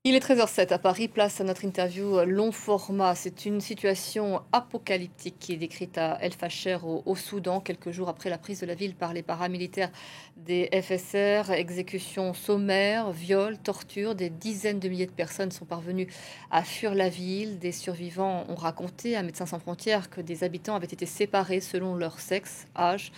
Il est 13h07 à Paris, place à notre interview long format. C'est une situation apocalyptique qui est décrite à El Fasher au Soudan, quelques jours après la prise de la ville par les paramilitaires des FSR. Exécutions sommaires, viols, tortures, des dizaines de milliers de personnes sont parvenues à fuir la ville. Des survivants ont raconté à Médecins sans frontières que des habitants avaient été séparés selon leur sexe, âge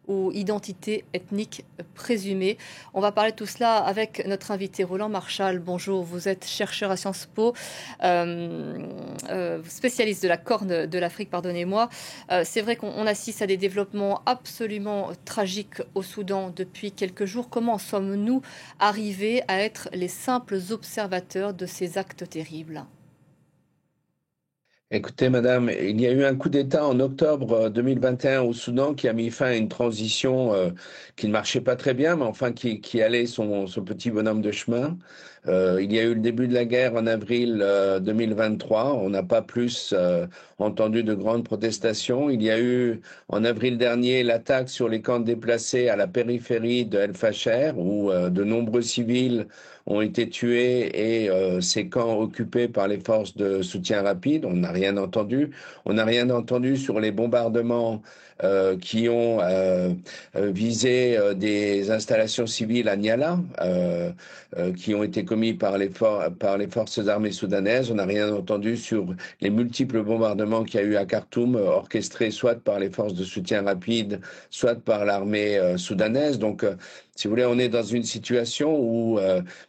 ou identité ethnique présumée. On va parler de tout cela avec notre invité Roland Marchal. Bonjour, vous êtes chercheur à Sciences Po, spécialiste de la Corne de l'Afrique, pardonnez-moi. C'est vrai qu'on assiste à des développements absolument tragiques au Soudan depuis quelques jours. Comment sommes-nous arrivés à être les simples observateurs de ces actes terribles? Écoutez, madame, il y a eu un coup d'État en octobre 2021 au Soudan qui a mis fin à une transition qui ne marchait pas très bien, mais enfin qui allait son petit bonhomme de chemin. Il y a eu le début de la guerre en avril 2023. On n'a pas plus entendu de grandes protestations. Il y a eu en avril dernier l'attaque sur les camps de déplacés à la périphérie de El Fasher, où de nombreux civils ont été tués et ces camps occupés par les forces de soutien rapide. On n'a rien entendu. On n'a rien entendu sur les bombardements qui ont visé des installations civiles à Niala, qui ont été commis par par les forces armées soudanaises. On n'a rien entendu sur les multiples bombardements qu'il y a eu à Khartoum, orchestrés soit par les forces de soutien rapide, soit par l'armée soudanaise. Donc, si vous voulez, on est dans une situation où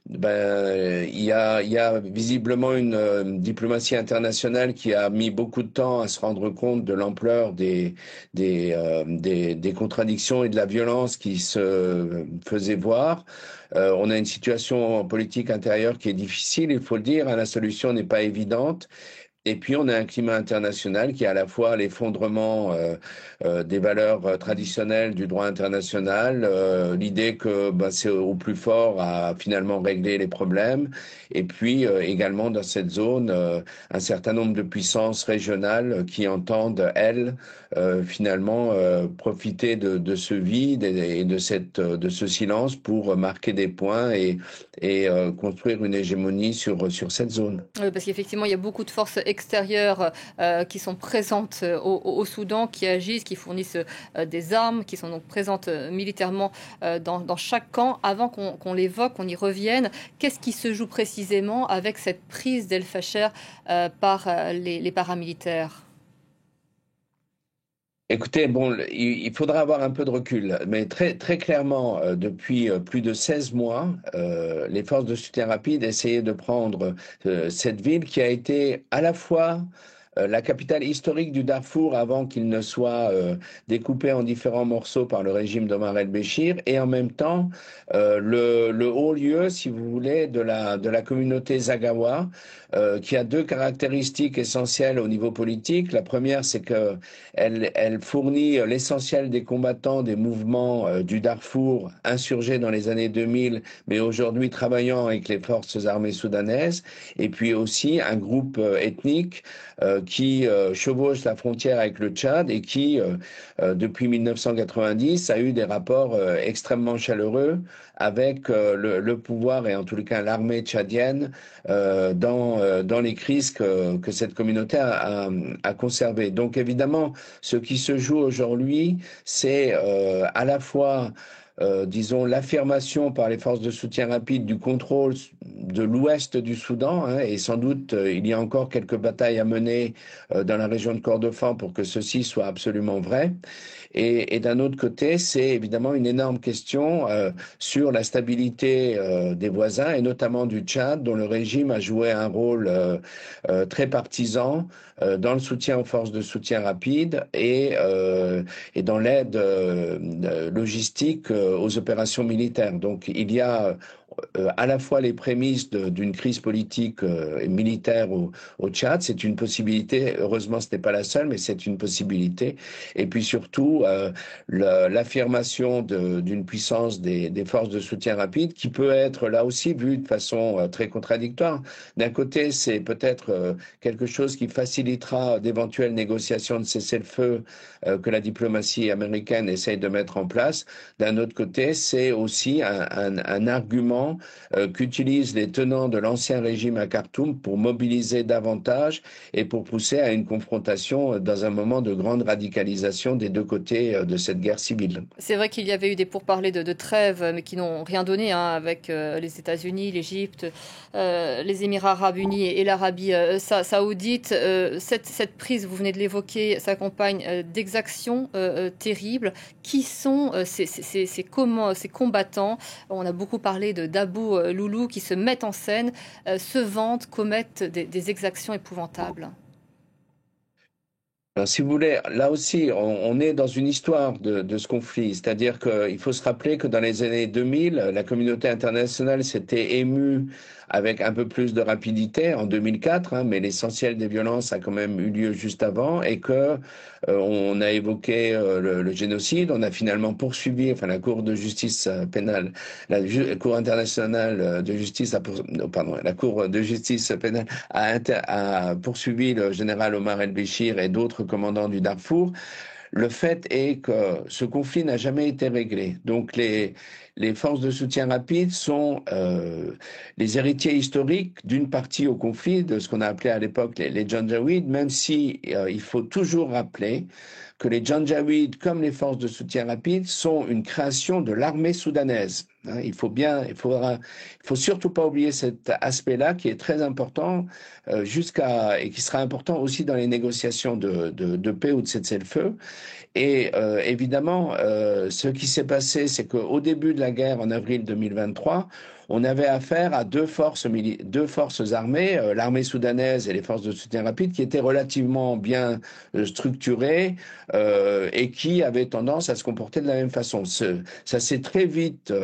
il y a visiblement une diplomatie internationale qui a mis beaucoup de temps à se rendre compte de l'ampleur des contradictions et de la violence qui se faisaient voir. On a une situation politique intérieure qui est difficile, il faut le dire, hein, la solution n'est pas évidente. Et puis, on a un climat international qui est à la fois l'effondrement des valeurs traditionnelles du droit international, l'idée que c'est au plus fort à finalement régler les problèmes, et puis également dans cette zone, un certain nombre de puissances régionales qui entendent, elles, finalement profiter de ce vide et de ce silence pour marquer des points et construire une hégémonie sur cette zone. Oui, parce qu'effectivement, il y a beaucoup de forces extérieures qui sont présentes au Soudan, qui agissent, qui fournissent des armes, qui sont donc présentes militairement dans chaque camp. Avant qu'on l'évoque, qu'on y revienne, qu'est-ce qui se joue précisément avec cette prise d'El Fasher par les paramilitaires? Écoutez, bon, il faudra avoir un peu de recul, mais très clairement, depuis plus de 16 mois, les forces de soutien rapide essayaient de prendre cette ville qui a été à la fois la capitale historique du Darfour avant qu'il ne soit découpé en différents morceaux par le régime d'Omar el-Béchir, et en même temps le haut lieu, si vous voulez, de la communauté Zaghawa, qui a deux caractéristiques essentielles au niveau politique. La première, c'est que elle fournit l'essentiel des combattants des mouvements du Darfour insurgés dans les années 2000, mais aujourd'hui travaillant avec les forces armées soudanaises, et puis aussi un groupe ethnique qui chevauche la frontière avec le Tchad et qui, depuis 1990, a eu des rapports extrêmement chaleureux avec le pouvoir et en tous les cas l'armée tchadienne dans les crises que cette communauté a conservées. Donc évidemment, ce qui se joue aujourd'hui, c'est à la fois disons, l'affirmation par les forces de soutien rapide du contrôle de l'ouest du Soudan, hein, et sans doute il y a encore quelques batailles à mener dans la région de Kordofan pour que ceci soit absolument vrai. Et d'un autre côté, c'est évidemment une énorme question sur la stabilité des voisins, et notamment du Tchad, dont le régime a joué un rôle très partisan dans le soutien aux forces de soutien rapide et dans l'aide logistique aux opérations militaires. Donc il y a à la fois les prémices d'une crise politique et militaire au Tchad, c'est une possibilité. Heureusement, ce n'est pas la seule, mais c'est une possibilité. Et puis surtout, l'affirmation d'une puissance des forces de soutien rapide qui peut être là aussi vue de façon très contradictoire. D'un côté, c'est peut-être quelque chose qui facilitera d'éventuelles négociations de cessez-le-feu que la diplomatie américaine essaye de mettre en place. D'un autre côté, c'est aussi un argument instruments qu'utilisent les tenants de l'ancien régime à Khartoum pour mobiliser davantage et pour pousser à une confrontation dans un moment de grande radicalisation des deux côtés de cette guerre civile. C'est vrai qu'il y avait eu des pourparlers de trêve, mais qui n'ont rien donné, hein, avec les États-Unis, l'Égypte, les Émirats arabes unis et l'Arabie saoudite. Cette prise, vous venez de l'évoquer, s'accompagne d'exactions terribles. Qui sont ces combattants? On a beaucoup parlé d'Abou Loulou qui se mettent en scène, se vantent, commettent des exactions épouvantables. Alors, si vous voulez, là aussi, on est dans une histoire de ce conflit. C'est-à-dire qu'il faut se rappeler que dans les années 2000, la communauté internationale s'était émue avec un peu plus de rapidité en 2004, hein, mais l'essentiel des violences a quand même eu lieu juste avant et que on a évoqué le génocide. On a finalement poursuivi, enfin la Cour de justice pénale, Cour internationale de justice, pardon, la Cour de justice pénale a poursuivi le général Omar El-Béchir et d'autres commandants du Darfour. Le fait est que ce conflit n'a jamais été réglé. Donc les forces de soutien rapide sont les héritiers historiques d'une partie au conflit, de ce qu'on a appelé à l'époque les Janjaweed, même si il faut toujours rappeler que les Janjaweed, comme les forces de soutien rapide, sont une création de l'armée soudanaise. Il faut surtout pas oublier cet aspect-là qui est très important et qui sera important aussi dans les négociations de paix ou de cessez-le-feu. Et évidemment, ce qui s'est passé, c'est qu'au début de la guerre, en avril 2023, on avait affaire à deux forces armées, l'armée soudanaise et les forces de soutien rapide, qui étaient relativement bien structurées et qui avaient tendance à se comporter de la même façon. Ça s'est très vite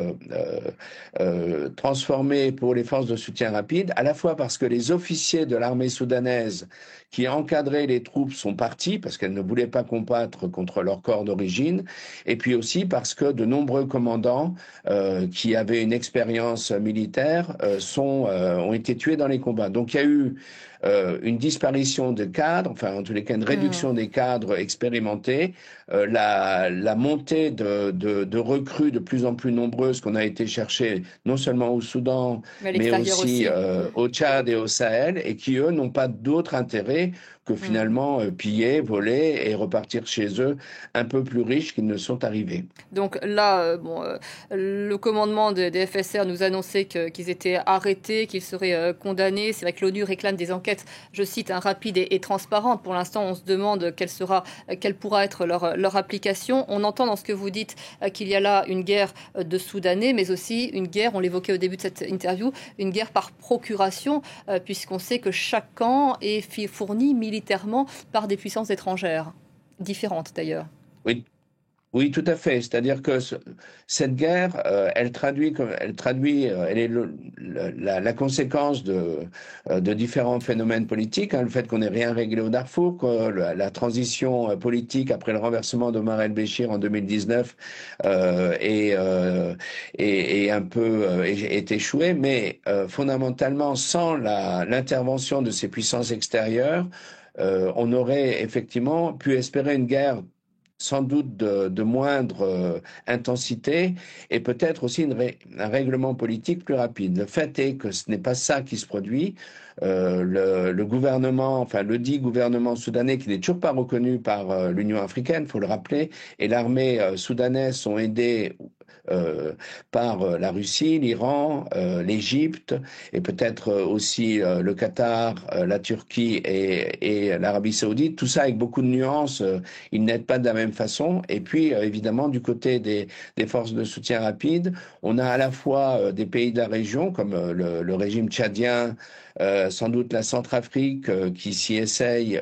transformé pour les forces de soutien rapide, à la fois parce que les officiers de l'armée soudanaise qui encadraient les troupes sont partis, parce qu'elles ne voulaient pas combattre contre leur corps d'origine, et puis aussi parce que de nombreux commandants qui avaient une expérience militaire ont été tués dans les combats. Donc il y a eu une disparition de cadres, enfin en tous les cas une réduction des cadres expérimentés, la montée de recrues de plus en plus nombreuses qu'on a été chercher non seulement au Soudan, mais aussi au Tchad et au Sahel, et qui eux n'ont pas d'autre intérêt que finalement piller, voler et repartir chez eux un peu plus riches qu'ils ne sont arrivés. Donc là, le commandement des FSR nous annonçait qu'ils étaient arrêtés, qu'ils seraient condamnés. C'est vrai que l'ONU réclame des enquêtes, je cite, rapides et transparentes. Pour l'instant, on se demande quelle pourra être leur application. On entend dans ce que vous dites qu'il y a là une guerre de Soudanais, mais aussi une guerre, on l'évoquait au début de cette interview, une guerre par procuration, puisqu'on sait que chaque camp est fourni militairement par des puissances étrangères, différentes d'ailleurs. Oui. Oui, tout à fait. C'est-à-dire que cette guerre, elle est la conséquence de différents phénomènes politiques. Hein, le fait qu'on n'ait rien réglé au Darfour, que la transition politique après le renversement d'Omar El-Béchir en 2019 est un peu est échouée, mais fondamentalement, sans l'intervention de ces puissances extérieures, on aurait effectivement pu espérer une guerre sans doute de moindre intensité et peut-être aussi un règlement politique plus rapide. Le fait est que ce n'est pas ça qui se produit. Le gouvernement, enfin le dit gouvernement soudanais qui n'est toujours pas reconnu par l'Union africaine, faut le rappeler, et l'armée soudanaise sont aidés par la Russie, l'Iran, l'Égypte et peut-être aussi le Qatar, la Turquie et l'Arabie saoudite. Tout ça avec beaucoup de nuances. Ils n'aident pas de la même façon. Et puis, évidemment, du côté des forces de soutien rapide, on a à la fois des pays de la région, comme le régime tchadien, sans doute la Centrafrique qui s'y essaye,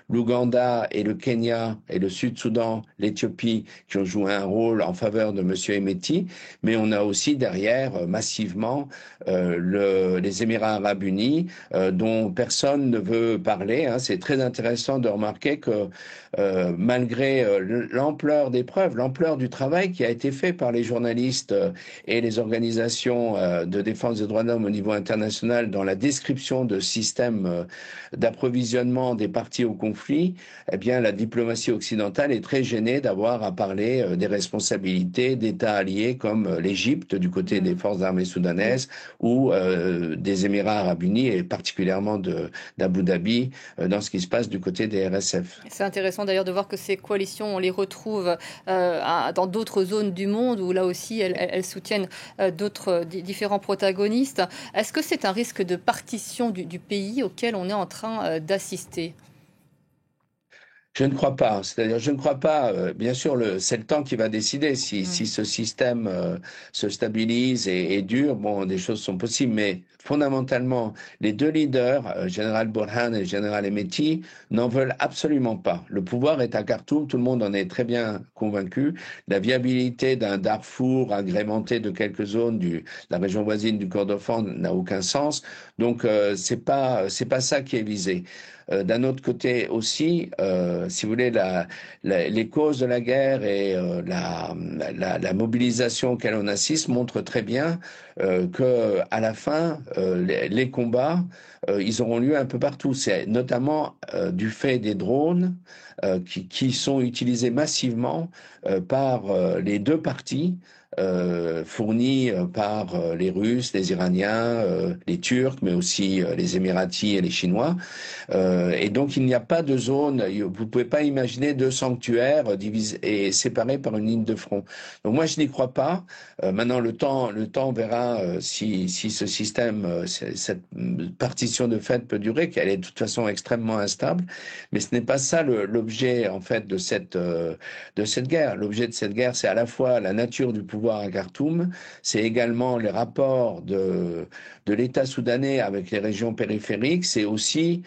l'Ouganda et le Kenya et le Sud-Soudan, l'Éthiopie, qui ont joué un rôle en faveur de M. Hemeti, mais on a aussi derrière massivement les Émirats arabes unis, dont personne ne veut parler. Hein. C'est très intéressant de remarquer que malgré l'ampleur des preuves, l'ampleur du travail qui a été fait par les journalistes et les organisations de défense des droits de l'homme au niveau international dans la description de systèmes d'approvisionnement des parties au conflit, eh bien, la diplomatie occidentale est très gênée d'avoir à parler des responsabilités d'États alliés comme l'Égypte du côté des forces armées soudanaises ou des Émirats arabes unis et particulièrement d'Abu Dhabi dans ce qui se passe du côté des RSF. C'est intéressant d'ailleurs de voir que ces coalitions, on les retrouve dans d'autres zones du monde où là aussi elles soutiennent d'autres différents protagonistes. Est-ce que c'est un risque de partition du pays auquel on est en train d'assister? Je ne crois pas. C'est-à-dire, je ne crois pas. Bien sûr, c'est le temps qui va décider. Si ce système se stabilise et dure, bon, des choses sont possibles. Mais fondamentalement, les deux leaders, Général Burhan et Général Hemeti, n'en veulent absolument pas. Le pouvoir est à Khartoum. Tout le monde en est très bien convaincu. La viabilité d'un Darfour agrémenté de quelques zones de la région voisine du Kordofan n'a aucun sens. Donc, c'est pas ça qui est visé. D'un autre côté aussi, si vous voulez, les causes de la guerre et la mobilisation auquel on assiste montrent très bien que à la fin, les combats, ils auront lieu un peu partout. C'est notamment du fait des drones qui sont utilisés massivement par les deux parties. Fournis par les Russes, les Iraniens, les Turcs, mais aussi les Émiratis et les Chinois. Et donc, il n'y a pas de zone, vous pouvez pas imaginer deux sanctuaires divisés et séparés par une ligne de front. Donc, moi, je n'y crois pas. Maintenant, le temps verra si ce système, cette partition de fait peut durer, qu'elle est de toute façon extrêmement instable. Mais ce n'est pas ça l'objet, en fait, de cette guerre. L'objet de cette guerre, c'est à la fois la nature du pouvoir à Khartoum, c'est également les rapports de l'État soudanais avec les régions périphériques, c'est aussi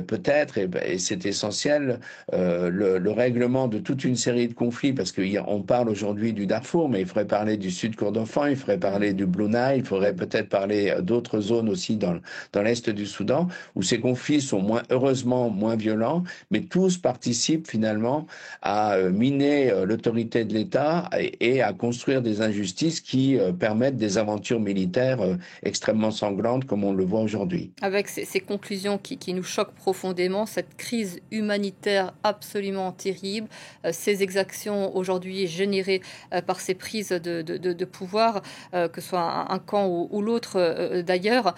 peut-être, et c'est essentiel, le règlement de toute une série de conflits, parce qu'on parle aujourd'hui du Darfour, mais il faudrait parler du Sud Kordofan, il faudrait parler du Blue Nile, il faudrait peut-être parler d'autres zones aussi dans l'est du Soudan, où ces conflits sont heureusement moins violents, mais tous participent finalement à miner l'autorité de l'État et à construire des injustices qui permettent des aventures militaires extrêmement sanglantes, comme on le voit aujourd'hui. Avec ces conclusions qui nous choquent profondément, cette crise humanitaire absolument terrible, ces exactions aujourd'hui générées par ces prises de pouvoir, que ce soit un camp ou l'autre d'ailleurs,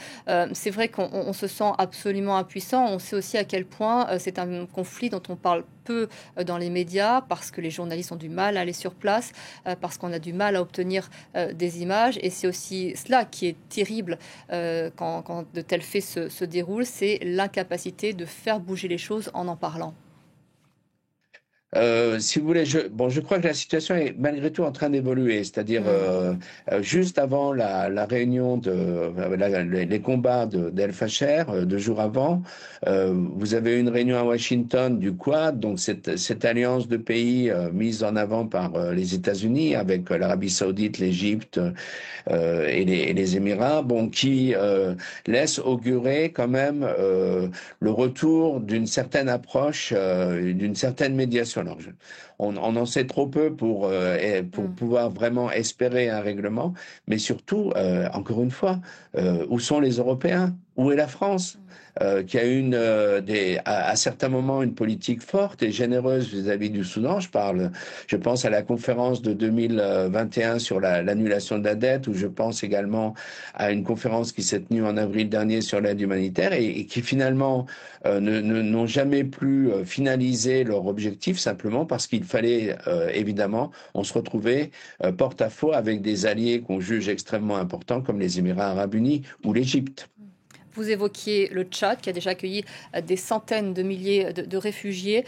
c'est vrai qu'on se sent absolument impuissant. On sait aussi à quel point c'est un conflit dont on parle peu dans les médias parce que les journalistes ont du mal à aller sur place, parce qu'on a du mal à obtenir des images. Et c'est aussi cela qui est terrible quand de tels faits se déroulent, c'est l'incapacité de faire bouger les choses en parlant. Si vous voulez, je crois que la situation est malgré tout en train d'évoluer. C'est-à-dire, juste avant la réunion les combats d'El Fasher, 2 jours avant, vous avez eu une réunion à Washington du Quad, donc cette alliance de pays mise en avant par les États-Unis avec l'Arabie Saoudite, l'Égypte et les Émirats, bon, qui laisse augurer quand même le retour d'une certaine approche, d'une certaine médiation. Alors, on en sait trop peu pour pouvoir vraiment espérer un règlement, mais surtout, encore une fois, où sont les Européens? Où est la France? Qui a à certains moments une politique forte et généreuse vis-à-vis du Soudan. Je pense à la conférence de 2021 sur l'annulation de la dette, ou je pense également à une conférence qui s'est tenue en avril dernier sur l'aide humanitaire et qui finalement n'ont jamais pu finaliser leur objectif simplement parce qu'il fallait évidemment, on se retrouvait porte-à-faux avec des alliés qu'on juge extrêmement importants comme les Émirats arabes unis ou l'Égypte. Vous évoquiez le Tchad qui a déjà accueilli des centaines de milliers de réfugiés.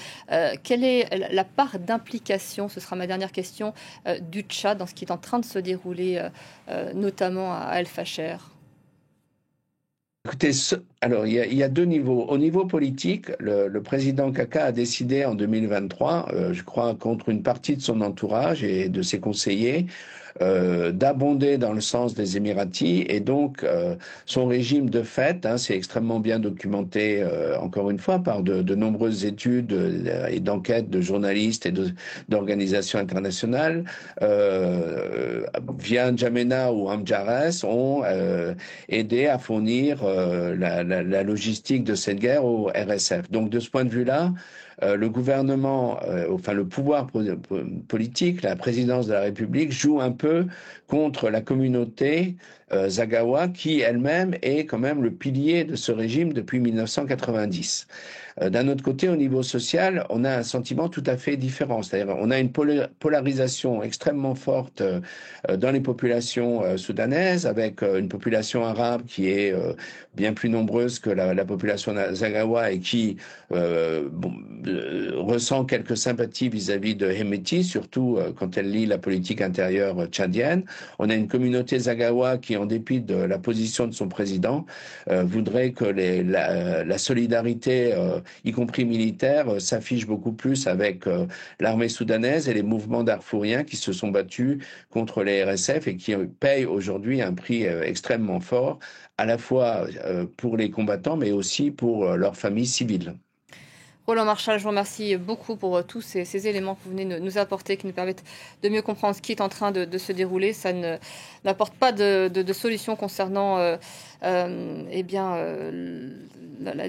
Quelle est la part d'implication, ce sera ma dernière question, du Tchad dans ce qui est en train de se dérouler, notamment à El Fasher? Écoutez, alors il y a deux niveaux. Au niveau politique, le président Kaka a décidé en 2023, je crois, contre une partie de son entourage et de ses conseillers, d'abonder dans le sens des Émiratis et donc son régime de fait, hein, c'est extrêmement bien documenté encore une fois par de nombreuses études et d'enquêtes de journalistes et d'organisations internationales, via N'Djamena ou Amjares ont aidé à fournir la logistique de cette guerre au RSF. Donc de ce point de vue-là, le gouvernement, enfin le pouvoir politique, la présidence de la République joue un peu contre la communauté Zaghawa, qui elle-même est quand même le pilier de ce régime depuis 1990. D'un autre côté, au niveau social, on a un sentiment tout à fait différent. C'est-à-dire, on a une polarisation extrêmement forte dans les populations soudanaises, avec une population arabe qui est bien plus nombreuse que la population Zaghawa et qui ressent quelques sympathies vis-à-vis de Hemeti, surtout quand elle lit la politique intérieure tchadienne. On a une communauté Zaghawa qui, en dépit de la position de son président, voudrait que la solidarité, y compris militaire, s'affiche beaucoup plus avec l'armée soudanaise et les mouvements darfouriens qui se sont battus contre les RSF et qui payent aujourd'hui un prix extrêmement fort, à la fois pour les combattants, mais aussi pour leurs familles civiles. Roland Marchal, je vous remercie beaucoup pour tous ces éléments que vous venez nous apporter, qui nous permettent de mieux comprendre ce qui est en train de se dérouler. Ça n'apporte pas de solution concernant la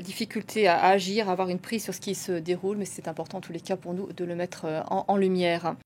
difficulté à agir, à avoir une prise sur ce qui se déroule, mais c'est important en tous les cas pour nous de le mettre en lumière.